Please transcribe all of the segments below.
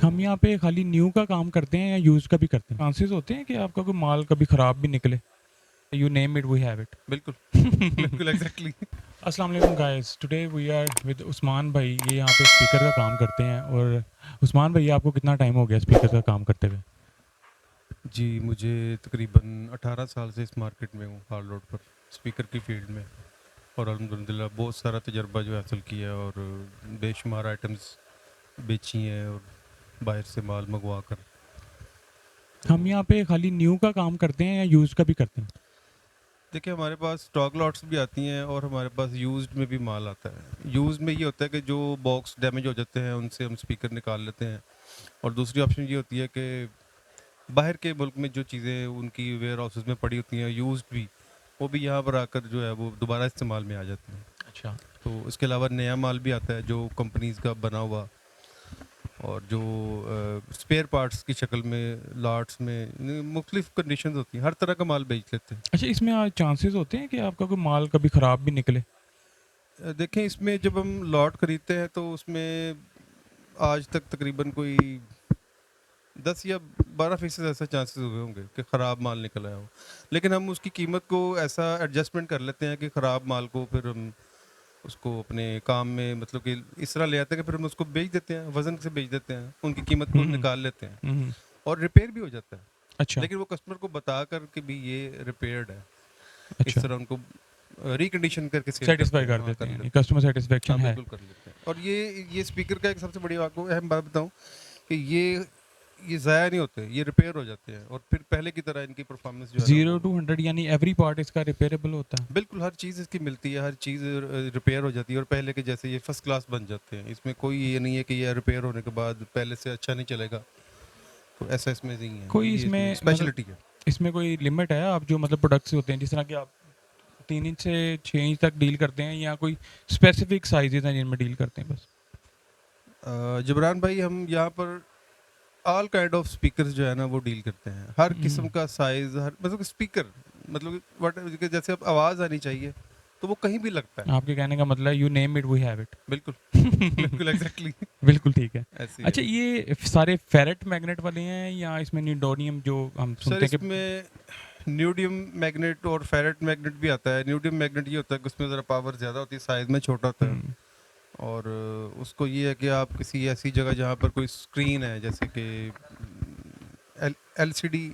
हम यहाँ पे खाली न्यू का काम करते हैं या यूज़ का भी करते हैं? चांसेस होते हैं कि आपका कोई माल कभी ख़राब भी निकले? You name it we have it. बिल्कुल। बिल्कुल एग्जैक्टली। अस्सलाम वालेकुम guys, today we are with Usman भाई। ये यहाँ पे स्पीकर का काम करते हैं। और उस्मान भाई, आपको कितना टाइम हो गया स्पीकर का काम करते हुए? जी, मुझे तकरीबन 18 साल से इस मार्केट में हूँ, हाल रोड पर स्पीकर की फील्ड में। और अल्हम्दुलिल्लाह बहुत सारा तजर्बा जो है हासिल किया है और बेशुमार आइटम्स बेची हैं और बाहर से माल मंगवा कर। हम यहाँ पे खाली न्यू का काम करते हैं या यूज़ का भी करते हैं? देखिए, हमारे पास स्टॉक लॉट्स भी आती हैं और हमारे पास यूज्ड में भी माल आता है। यूज्ड में ये होता है कि जो बॉक्स डैमेज हो जाते हैं उनसे हम स्पीकर निकाल लेते हैं। और दूसरी ऑप्शन ये होती है कि बाहर के मुल्क में जो चीज़ें उनकी वेयर हाउसेज में पड़ी होती हैं यूज्ड भी, वो भी यहाँ पर आकर जो है वो दोबारा इस्तेमाल में आ जाती हैं। अच्छा। तो इसके अलावा नया माल भी आता है जो कंपनीज का बना हुआ, और जो स्पेयर पार्ट्स की शक्ल में लॉट्स में मुख्तलिफ कंडीशंस होती हैं, हर तरह का माल बेच लेते हैं। अच्छा, इसमें चांसेस होते हैं कि आपका कोई माल कभी ख़राब भी निकले? देखें, इसमें जब हम लॉट खरीदते हैं तो उसमें आज तक तकरीबन कोई 10 या 12% ऐसा चांसेस हुए होंगे कि ख़राब माल निकल आया हो। लेकिन हम उसकी कीमत को ऐसा एडजस्टमेंट कर लेते हैं कि ख़राब माल को फिर हम उसको अपने काम में, मतलब कि इस तरह ले आते हैं कि फिर हम उसको बेच देते हैं, वज़न से बेच देते हैं, उनकी कीमत को हम्म। निकाल लेते हैं। हम्म। और रिपेयर भी हो जाता है, अच्छा। लेकिन वो कस्टमर को बता कर कि भी ये रिपेयर्ड है, इस अच्छा। तरह उनको रिकंडीशन करके सेल करते सेटिस्फाई हैं। कर हाँ, देते कर हैं, लेते हैं। कस्टमर सेटिस्फेक्शन हाँ, है। बिल्कुल कर लेते हैं। और ये स्पीकर का एक सबसे बड़ी आपको अहम बात बताऊं कि ये ज़ाया नहीं होते, ये रिपेयर हो जाते हैं और फिर पहले की तरह इनकी परफॉर्मेंस जो है ना वो 0 to 100 यानी एवरी पार्ट इसका रिपेयरेबल होता है? बिल्कुल हर चीज़ इसकी मिलती है, हर चीज़ रिपेयर हो जाती है और पहले के जैसे ये फर्स्ट क्लास बन जाते हैं। इसमें कोई ये नहीं है कि ये रिपेयर होने के बाद पहले से अच्छा नहीं चलेगा। तो ऐसा इसमें नहीं है, कोई ये इसमें इसमें मतलब स्पेशलिटी है। इसमें कोई लिमिट है? आप जो मतलब प्रोडक्ट्स होते हैं जिस तरह कि आप 3 इंच से 6 इंच तक डील करते हैं, या कोई स्पेसिफिक साइजेस हैं जिनमें डील करते हैं बस? जबरान भाई, हम यहाँ पर ऑल काइंड ऑफ स्पीकर्स जो है ना वो डील करते हैं, हर किस्म का साइज, हर मतलब स्पीकर, मतलब वट जैसे अब आवाज़ आनी चाहिए तो वो कहीं भी लगता है। आपके कहने का मतलब है you name it we have it. बिल्कुल। बिल्कुल एग्जैक्टली। बिल्कुल ठीक है। ऐसी है। अच्छा, ये सारे फेरेट मैग्नेट वाले हैं या इसमें निडोनियम जो हम सर, सुनते हैं कि? इसमें न्यूडियम मैग्नेट और फेरेट मैग्नेट भी आता है। न्यूडियम मैग्नेट ये होता है कि उसमें ज़रा पावर ज़्यादा होती है, साइज में छोटा होता है। हम्म। और उसको ये है कि आप किसी ऐसी जगह जहाँ पर कोई स्क्रीन है, जैसे कि एलसीडी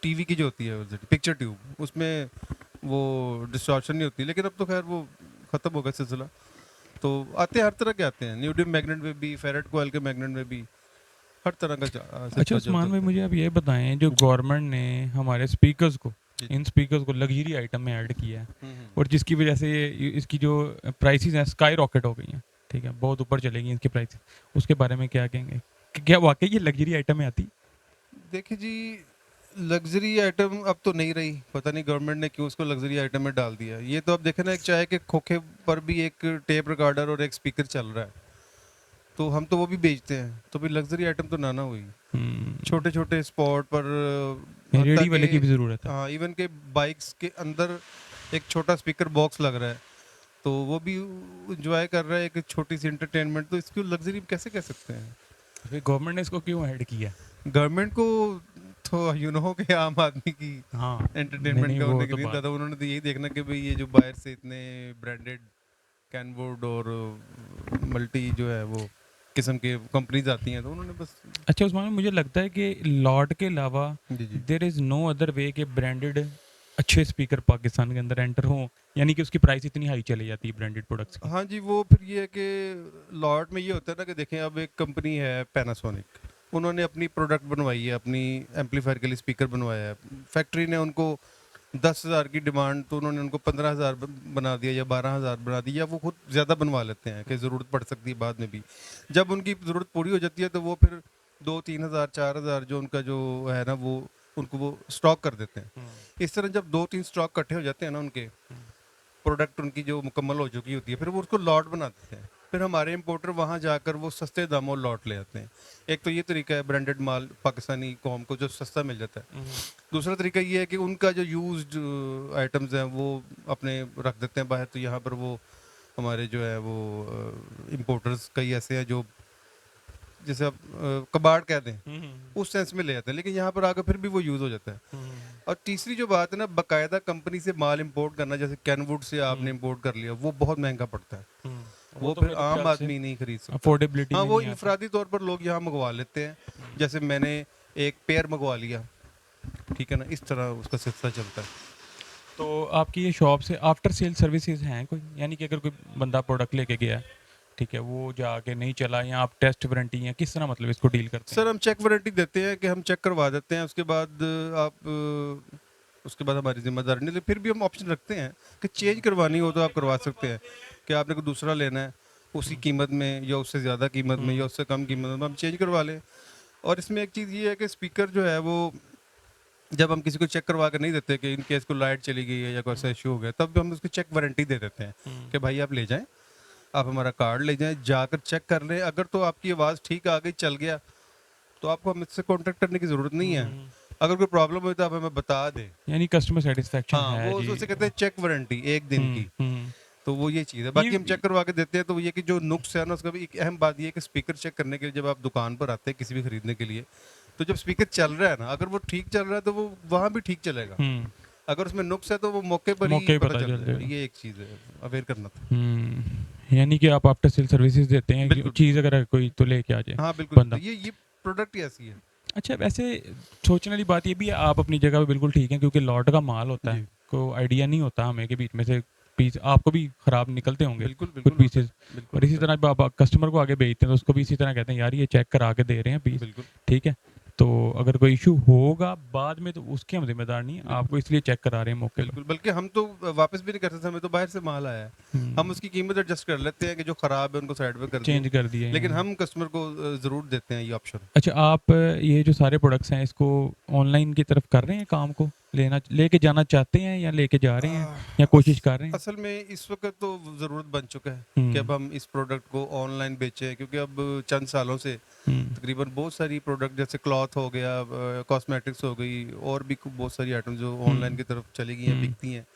टीवी की जो होती है पिक्चर ट्यूब, उसमें वो डिस्टॉर्शन नहीं होती। लेकिन अब तो खैर वो ख़त्म हो गया सिलसिला। तो आते हैं, हर तरह के आते हैं, न्यूडियम मैग्नेट में भी, फेरेट कोयल के मैग्नेट में भी, हर तरह का अच्छा सिलसिला जो उस्मान भाई, चलता है। मुझे आप ये बताएं, जो गवर्नमेंट ने हमारे स्पीकर्स को, जी जी। इन स्पीकर्स को लग्जरी आइटम में ऐड किया है, हम्म। और जिसकी वजह से इसकी जो प्राइसेस हैं स्काई रॉकेट हो गई हैं, ठीक है, बहुत ऊपर चलेगी इसकी प्राइसेस, उसके बारे में क्या कहेंगे? क्या वाकई ये लग्जरी आइटम में आती? देखिए जी, लग्जरी आइटम अब तो नहीं रही, पता नहीं गवर्नमेंट ने क्यों उसको लग्जरी आइटम में डाल दिया। ये तो अब देखे ना, एक चाय के खोखे पर भी एक टेप रिकॉर्डर और एक स्पीकर चल रहा है, तो हम तो वो भी बेचते हैं, तो भी लग्जरी आइटम तो ना ना हुई। छोटे छोटे स्पॉट पर, हत्ता रेडी के, वाले की भी ज़रूरत है। हाँ, इवन के बाइक्स के अंदर एक छोटा स्पीकर बॉक्स लग रहा है, तो वो भी इंजॉय कर रहा है, एक छोटी सी इंटरटेनमेंट। तो इसको लग्जरी कैसे कह सकते हैं? फिर गवर्नमेंट ने इसको क्यों ऐड किया? गवर्नमेंट को तो के आम आदमी की हाँ। नहीं एंटरटेनमेंट नहीं, का वो होने के तो नहीं बात। दादा, उन्होंने तो यही देखना कि भाई ये जो बाहर से इतने ब्रांडेड कैनवुड और मल्टी जो है वो किस्म के कंपनीज आती हैं, तो उन्होंने बस। अच्छा उस्मान भाई, मुझे लगता है कि लॉट के अलावा जी जी। There is no other way कि ब्रांडेड अच्छे स्पीकर पाकिस्तान के अंदर एंटर हों, यानी कि उसकी प्राइस इतनी हाई चली जाती है ब्रांडेड प्रोडक्ट्स की। हाँ जी, वो फिर ये है कि लॉट में ये होता है ना कि देखें, अब एक कंपनी है पैनासोनिक, उन्होंने अपनी प्रोडक्ट बनवाई है, अपनी एम्पलीफायर के लिए स्पीकर बनवाया है। फैक्ट्री ने उनको 10,000 की डिमांड, तो उन्होंने उनको 15,000 बना दिया या 12,000 बना दिया, या वो खुद ज़्यादा बनवा लेते हैं कि ज़रूरत पड़ सकती है बाद में भी। जब उनकी ज़रूरत पूरी हो जाती है तो वो फिर 2-3,000 4,000 जो उनका जो है ना वो उनको वो स्टॉक कर देते हैं। इस तरह जब 2-3 स्टॉक इकट्ठे हो जाते हैं ना उनके, प्रोडक्ट उनकी जो मुकम्मल हो चुकी होती है, फिर वो उसको लॉट बना देते हैं। फिर हमारे इंपोर्टर वहाँ जाकर वो सस्ते दामों लॉट ले आते हैं। एक तो ये तरीका है ब्रांडेड माल पाकिस्तानी कौम को जो सस्ता मिल जाता है। दूसरा तरीका ये है कि उनका जो यूज्ड आइटम्स हैं वो अपने रख देते हैं बाहर, तो यहाँ पर वो हमारे जो है वो इंपोर्टर्स कई ऐसे हैं जो जैसे आप कबाड़ कह दें उस सेंस में ले जाते हैं, लेकिन यहाँ पर आकर फिर भी वो यूज़ हो जाता है। और तीसरी जो बात है ना, बाकायदा कंपनी से माल इंपोर्ट करना, जैसे कैनवुड से आपने इंपोर्ट कर लिया, वो बहुत महंगा पड़ता है, वो तो फिर मेरे आम ख्याल से आदमी नहीं खरीद सकता। अफोर्डेबिलिटी हाँ, में वो नहीं आता। इनफरादी तौर पर लोग यहाँ मंगवा लेते हैं, जैसे मैंने एक पेयर मंगवा लिया, ठीक है ना, इस तरह उसका सिलसिला चलता है। तो आपकी ये शॉप से आफ्टर सेल सर्विसेज हैं कोई, यानी कि अगर कोई बंदा प्रोडक्ट लेके गया है, ठीक है, वो जाके नहीं चला, या आप टेस्ट वारंटी या किस तरह मतलब इसको डील करते हैं? सर हम चेक वारंटी देते हैं कि हम चेक करवा देते हैं, उसके बाद आप उसके बाद हमारी जिम्मेदारी नहीं, लेकिन फिर भी हम ऑप्शन रखते हैं कि चेंज करवानी हो तो आप करवा सकते हैं, कि आपने कोई दूसरा लेना है उसी कीमत में या उससे ज़्यादा कीमत में या उससे कम कीमत में, हम चेंज करवा लें। और इसमें एक चीज़ ये है कि स्पीकर जो है वो जब हम किसी को चेक करवा कर नहीं देते कि इन केस को लाइट चली गई है या कोई ऐसा इशू हो गया, तब हम उसकी चेक वारंटी दे देते हैं कि भाई आप ले जाएं, आप हमारा कार्ड ले जाएं, जाकर चेक कर लें, अगर तो आपकी आवाज़ ठीक आ गई, चल गया, तो आपको हमसे कांटेक्ट करने की ज़रूरत नहीं है। अगर कोई प्रॉब्लम हुई तो आप हमें बता दें। यानी कस्टमर सेटिस्फेक्शन हाँ, है वो जी। उसे कहते हैं चेक वारंटी 1 दिन की। तो वो ये चीज़ है, बाकी हम चेक करवा के देते हैं। तो ये कि जो नुक्स है ना, उसका भी एक अहम बात ये है कि स्पीकर चेक करने के लिए जब आप दुकान पर आते हैं किसी भी खरीदने के लिए, तो जब स्पीकर चल रहा है ना, अगर वो ठीक चल रहा है तो वो वहाँ भी ठीक चलेगा, अगर उसमें नुक्स है तो वो मौके पर मौके ही पे पता पता चल चल जाएगा। जाएगा। ये एक चीज़ है, अवेयर करना था। यानी कि आप आफ्टर सेल सर्विसेज देते हैं, बिल्कुल चीज़ अगर कोई तो लेके आ जाए हाँ बिल्कुल, बंदा। ये प्रोडक्ट ही ऐसी है। अच्छा, वैसे सोचने वाली बात ये भी है, आप अपनी जगह पे बिल्कुल ठीक है, क्योंकि लॉट का माल होता है, जी को आइडिया नहीं होता हमें कि बीच में से पीस आपको भी खराब निकलते होंगे बिल्कुल कुछ बिल्कुल होता पीसेस। है, बिल्कुल और इसी होता तरह आप कस्टमर को आगे भेजते हैं तो उसको भी इसी तरह कहते हैं, यार ये चेक करा के दे रहे हैं है पीस, बिल्कुल ठीक है, तो अगर कोई इशू होगा बाद में तो उसके हम जिम्मेदार नहीं, बिल्कुल आपको इसलिए चेक करा रहे हैं मौके पर। बिल्कुल, बल्कि हम तो वापस भी नहीं कर सकते, हमें तो बाहर से माल आया है, हम उसकी कीमत एडजस्ट कर लेते हैं कि जो ख़राब है उनको साइड पे कर दिया, चेंज कर दिए लेकिन हैं। हम कस्टमर को ज़रूर देते हैं ये ऑप्शन। अच्छा, आप ये जो सारे प्रोडक्ट्स हैं इसको ऑनलाइन की तरफ कर रहे हैं काम को, लेना लेके जाना चाहते हैं या लेके जा रहे हैं या कोशिश कर रहे हैं? असल में इस वक्त तो ज़रूरत बन चुका है कि हम्म, अब हम इस प्रोडक्ट को ऑनलाइन बेचें, क्योंकि अब चंद सालों से हम्म, तकरीबन बहुत सारी प्रोडक्ट जैसे क्लॉथ हो गया, कॉस्मेटिक्स हो गई, और भी बहुत सारी आइटम जो ऑनलाइन की तरफ चली गई हैं, हम्म, बिकती हैं।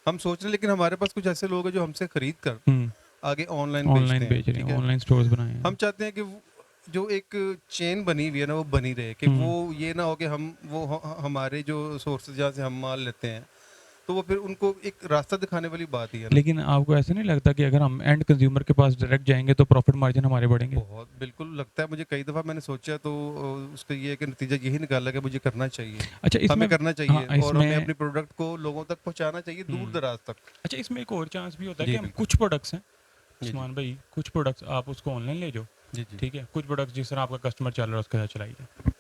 हम सोच रहे हैं, लेकिन हमारे पास कुछ ऐसे लोग हैं जो हमसे खरीद कर हम्म, आगे ऑनलाइन बेचते ऑनलाइन हैं, बेच रहे ठीक हैं, है। ऑनलाइन स्टोर्स बनाए हम हैं। चाहते हैं कि जो एक चेन बनी हुई है ना, वो बनी रहे, कि वो हम्म, ये ना हो कि हम वो हमारे जो सोर्सेज जहाँ से हम माल लेते हैं, तो वो फिर उनको एक रास्ता दिखाने वाली बात ही है ना। लेकिन आपको ऐसा नहीं लगता कि अगर हम एंड कंज्यूमर के पास डायरेक्ट जाएंगे तो प्रॉफिट मार्जिन हमारे बढ़ेंगे? बहुत बिल्कुल लगता है मुझे, कई दफ़ा मैंने सोचा, तो उसका ये है कि नतीजा यही निकाला कि मुझे करना चाहिए, अच्छा इसमें, हमें करना हाँ चाहिए, और हमें इसमें, अपनी प्रोडक्ट को लोगों तक पहुंचाना चाहिए, दूर हम्म, दराज तक। अच्छा इसमें एक और चांस भी होता है कि जी हम बिल्कुल। कुछ प्रोडक्ट्स हैं, जी जी उस्मान भाई, कुछ प्रोडक्ट्स आप उसको ऑनलाइन ले जाओ, जी जी। ठीक है, कुछ प्रोडक्ट्स जिस तरह आपका कस्टमर चल रहा है उसके साथ चलाइए।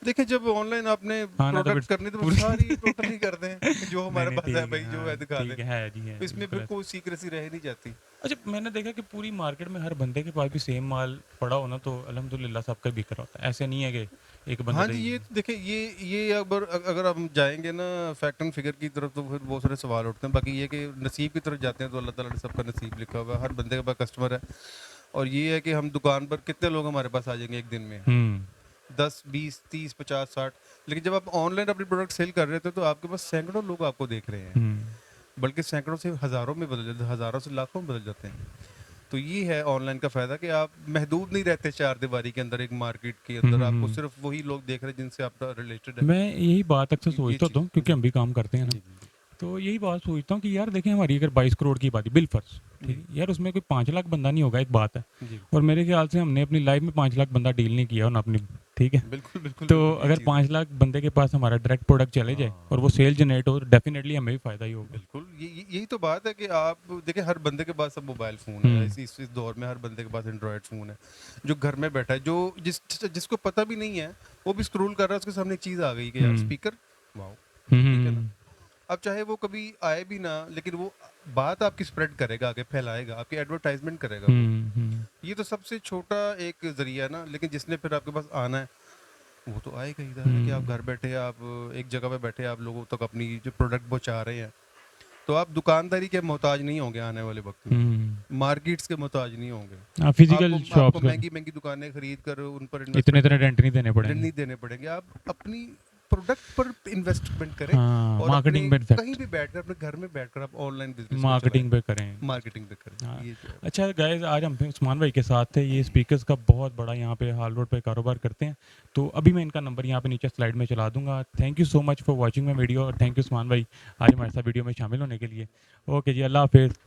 देखिए, जब ऑनलाइन आपने हाँ ना, तो प्रोडक्ट करनी तो वो पूरी सारी टोटली कर दें जो नहीं हमारे नहीं, पास है ठीक भाई, है, जो है हाँ दिखा दें, ठीक है जी, है जी, इसमें फिर बिल्कुल ऐसा। कोई सीक्रेसी रह नहीं जाती। अच्छा, मैंने देखा कि पूरी मार्केट में हर बंदे के पास भी सेम माल पड़ा हो ना, तो अल्हम्दुलिल्लाह सबका बिक रहा होता है, ऐसे नहीं है कि एक बंदा हाँ जी, दे। ये देखिए, ये अगर हम जाएंगे ना फैक्ट एंड फिगर की तरफ, तो फिर बहुत सारे सवाल उठते हैं। बाकी ये कि नसीब की तरफ जाते हैं तो अल्लाह ताला ने सबका नसीब लिखा हुआ है, हर बंदे के पास कस्टमर है। और ये है कि हम दुकान पर कितने लोग हमारे पास आ जाएंगे एक दिन में, हम्म, 10 20 30 50 60, लेकिन जब आप ऑनलाइन अपनी प्रोडक्ट सेल कर रहे थे तो आपके पास सैकड़ों लोग आपको देख रहे हैं, हम्म, बल्कि सैकड़ों से हज़ारों में बदल जाते हैं, हज़ारों से लाखों में बदल जाते हैं। तो ये है ऑनलाइन का फ़ायदा कि आप महदूद नहीं रहते चार दीवारी के अंदर, एक मार्केट के अंदर आपको हम्म। सिर्फ वही लोग देख रहे हैं जिनसे आपका रिलेटेड है। मैं यही बात अक्सर ये सोचता चीज़ होता हूँ, क्योंकि जी हम भी काम करते हैं ना, जी जी तो यही बात सोचता हूँ कि यार देखें, हमारी अगर 22 करोड़ की बात है बिल फर्ज, ठीक जी है यार, उसमें कोई 5 लाख बंदा नहीं होगा, एक बात है। जी और मेरे ख्याल से हमने अपनी लाइफ में 5 लाख बंदा डील नहीं किया ना अपनी, ठीक है। बिल्कुल बिल्कुल तो बिल्कुल, ये अगर चीज़ है। 5 लाख बंदे के पास हमारा डायरेक्ट प्रोडक्ट चले जाए और वो हाँ सेल जनरेट हो, तो डेफिनेटली हमें भी फ़ायदा ही होगा। बिल्कुल, यही तो बात है कि आप देखिए, हर बंदे के पास अब मोबाइल फ़ोन है, हम्म, इस दौर में हर बंदे के पास एंड्रॉयड फ़ोन है, जो घर में बैठा है, जो जिसको पता भी नहीं है, वो भी स्क्रॉल कर रहा है, उसके सामने एक चीज़ आ गई कि यार हम्म, स्पीकर, वाओ, ठीक है ना। हम्म, अब चाहे वो कभी आए भी ना, लेकिन वो बात आपकी स्प्रेड करेगा, आगे फैलाएगा, आपकी एडवर्टाइजमेंट करेगा वो। ये तो सबसे छोटा एक ज़रिया है ना, लेकिन जिसने फिर आपके पास आना है वो तो आएगा ही। है कि आप घर बैठे, आप एक जगह पे बैठे, आप लोगों तक अपनी जो प्रोडक्ट पहुंचा रहे हैं, तो आप दुकानदारी के मोहताज नहीं होंगे आने वाले वक्त में, मार्केट्स के मोहताज नहीं होंगे। हाँ, फिजिकल आपको आपको शॉप्स का महंगी महंगी दुकानें खरीद कर उन पर इतने इन्वेस्टमेंट इतने रेंट नहीं देने नहीं पड़ेंगे। देने पड़ेंगे। आप अपनी प्रोडक्ट पर इन्वेस्टमेंट करें हाँ, और मार्केटिंग अपने में इफेक्ट, कहीं भी बैठकर अपने घर में बैठकर आप ऑनलाइन बिजनेस को मार्केटिंग पे करें। चलाएं, मार्केटिंग पे करें। हाँ। ये जो है अच्छा गाइस, आज हम उस्मान भाई के साथ थे, ये स्पीकर्स का बहुत बड़ा यहाँ पे हाल रोड पे कारोबार करते हैं। तो अभी मैं इनका नंबर यहाँ पे नीचे स्लाइड में चला दूंगा। Thank you so much for watching my video, और थैंक यू उस्मान भाई आज हमारे साथ वीडियो में शामिल होने के लिए। ओके जी, अल्लाह हाफिज़।